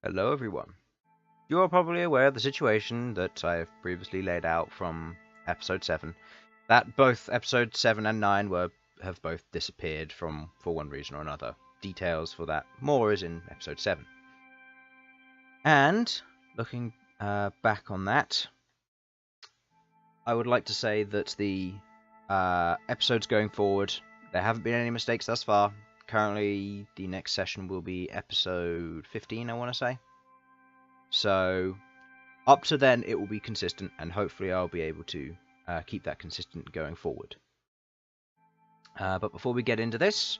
Hello everyone. You are probably aware of the situation that I have previously laid out from episode 7, that both episode 7 and 9 have both disappeared for one reason or another. Details for that more is in episode 7. And, looking back on that, I would like to say that the episodes going forward, there haven't been any mistakes thus far. Currently, the next session will be episode 15, I want to say. So, up to then, it will be consistent, and hopefully I'll be able to keep that consistent going forward. But before we get into this,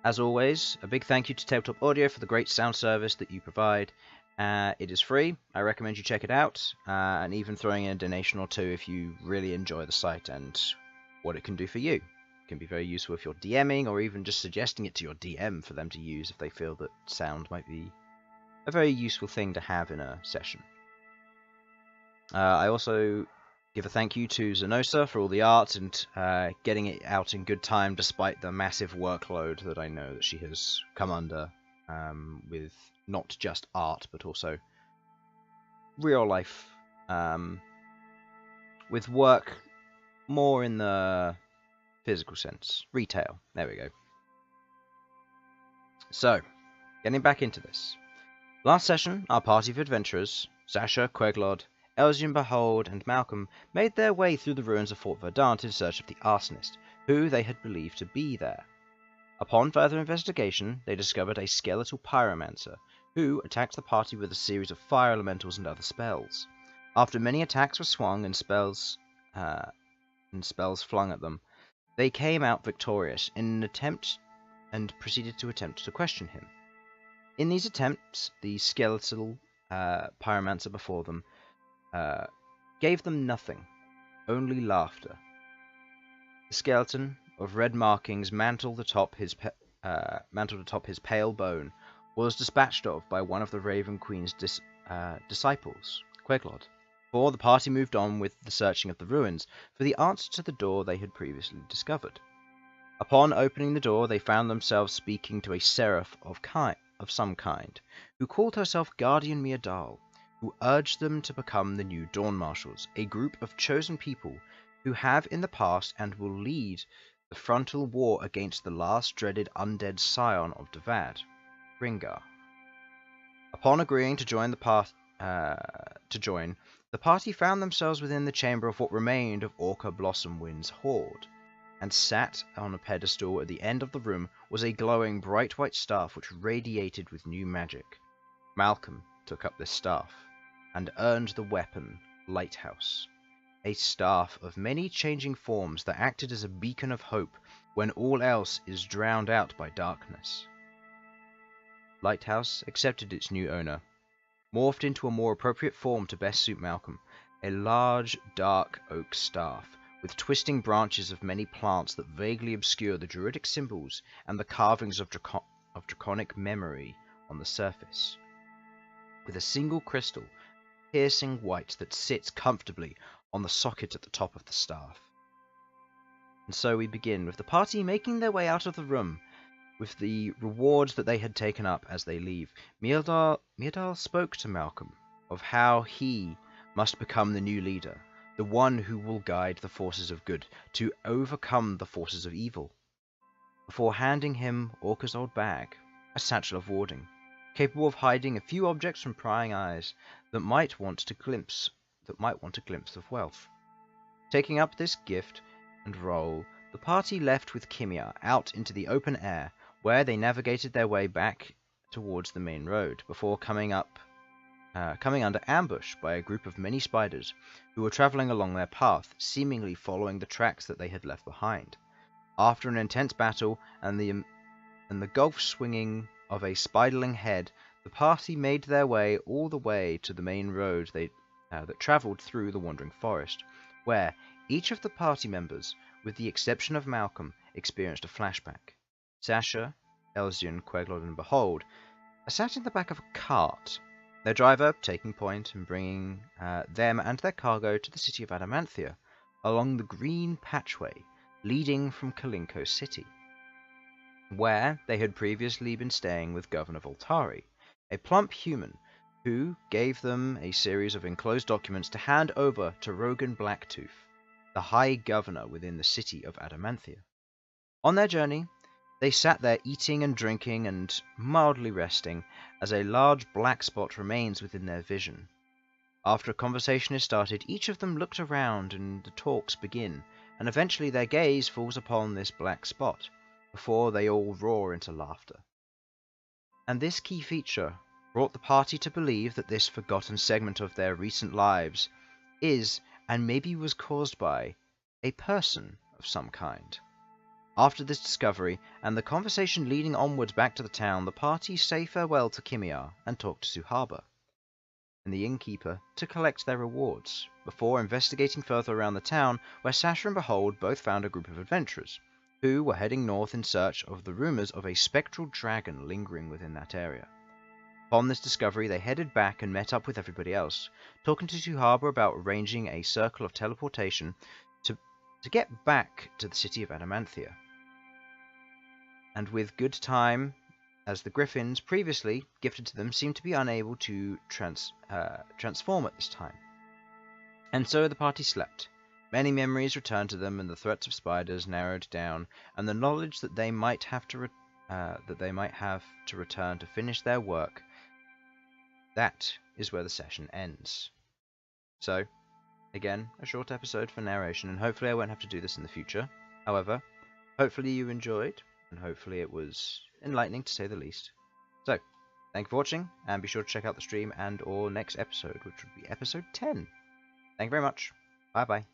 as always, a big thank you to Tabletop Audio for the great sound service that you provide. It is free. I recommend you check it out, and even throwing in a donation or two if you really enjoy the site and what it can do for you. It can be very useful if you're DMing, or even just suggesting it to your DM for them to use if they feel that sound might be a very useful thing to have in a session. I also give a thank you to Zenosa for all the art and getting it out in good time despite the massive workload that I know that she has come under with not just art but also real life, with work more in the physical sense. Retail. There we go. So, getting back into this. Last session, our party of adventurers, Sasha, Queglod, Elsyan, Bhold, and Malcom, made their way through the ruins of Fort Verdant in search of the arsonist, who they had believed to be there. Upon further investigation, they discovered a skeletal pyromancer, who attacked the party with a series of fire elementals and other spells. After many attacks were swung and spells flung at them, they came out victorious in an attempt and proceeded to attempt to question him. In these attempts, the skeletal pyromancer before them gave them nothing, only laughter. The skeleton of red markings mantled atop his pale bone was dispatched of by one of the Raven Queen's disciples, Queglod, before the party moved on with the searching of the ruins for the answer to the door they had previously discovered. Upon opening the door, they found themselves speaking to a seraph of some kind, who called herself Guardian Miadal, who urged them to become the new Dawn Marshals, a group of chosen people who have in the past and will lead the frontal war against the last dreaded undead scion of Devad, Ringar. Upon agreeing to join, the party found themselves within the chamber of what remained of Orca Blossomwind's hoard, and sat on a pedestal at the end of the room was a glowing bright white staff which radiated with new magic. Malcom took up this staff, and earned the weapon Lighthouse, a staff of many changing forms that acted as a beacon of hope when all else is drowned out by darkness. Lighthouse accepted its new owner, morphed into a more appropriate form to best suit Malcom, a large, dark oak staff, with twisting branches of many plants that vaguely obscure the druidic symbols and the carvings of draconic memory on the surface, with a single crystal, piercing white, that sits comfortably on the socket at the top of the staff. And so we begin with the party making their way out of the room, with the rewards that they had taken up as they leave. Miadal spoke to Malcom of how he must become the new leader, the one who will guide the forces of good to overcome the forces of evil, before handing him Orca's old bag, a satchel of warding, capable of hiding a few objects from prying eyes that might want a glimpse of wealth. Taking up this gift and role, the party left with Kimia out into the open air, where they navigated their way back towards the main road, before coming under ambush by a group of many spiders who were travelling along their path, seemingly following the tracks that they had left behind. After an intense battle and the gulf swinging of a spiderling head, the party made their way all the way to the main road that travelled through the wandering forest, where each of the party members, with the exception of Malcom, experienced a flashback. Sasha, Elsyan, Queglod, and Bhold sat in the back of a cart, their driver taking point and bringing them and their cargo to the city of Adamanthia, along the green patchway leading from Kalinko City, where they had previously been staying with Governor Voltari, a plump human who gave them a series of enclosed documents to hand over to Rogan Blacktooth, the High Governor within the city of Adamanthia. On their journey, they sat there eating and drinking and mildly resting, as a large black spot remains within their vision. After a conversation is started, each of them looked around and the talks begin, and eventually their gaze falls upon this black spot, before they all roar into laughter. And this key feature brought the party to believe that this forgotten segment of their recent lives is, and maybe was caused by, a person of some kind. After this discovery, and the conversation leading onwards back to the town, the party say farewell to Kimiar and talk to Suhaba and the innkeeper to collect their rewards, before investigating further around the town, where Sasha and Bhold both found a group of adventurers, who were heading north in search of the rumours of a spectral dragon lingering within that area. Upon this discovery, they headed back and met up with everybody else, talking to Suhaba about arranging a circle of teleportation to get back to the city of Adamanthia. And with good time, as the griffins previously gifted to them seemed to be unable to transform at this time. And so the party slept. Many memories returned to them, and the threats of spiders narrowed down, and the knowledge that they might have to return to finish their work. That is where the session ends. So, again, a short episode for narration, and hopefully I won't have to do this in the future. However, hopefully you enjoyed, and hopefully it was enlightening to say the least. So, thank you for watching, and be sure to check out the stream and or next episode, which would be episode 10. Thank you very much. Bye bye.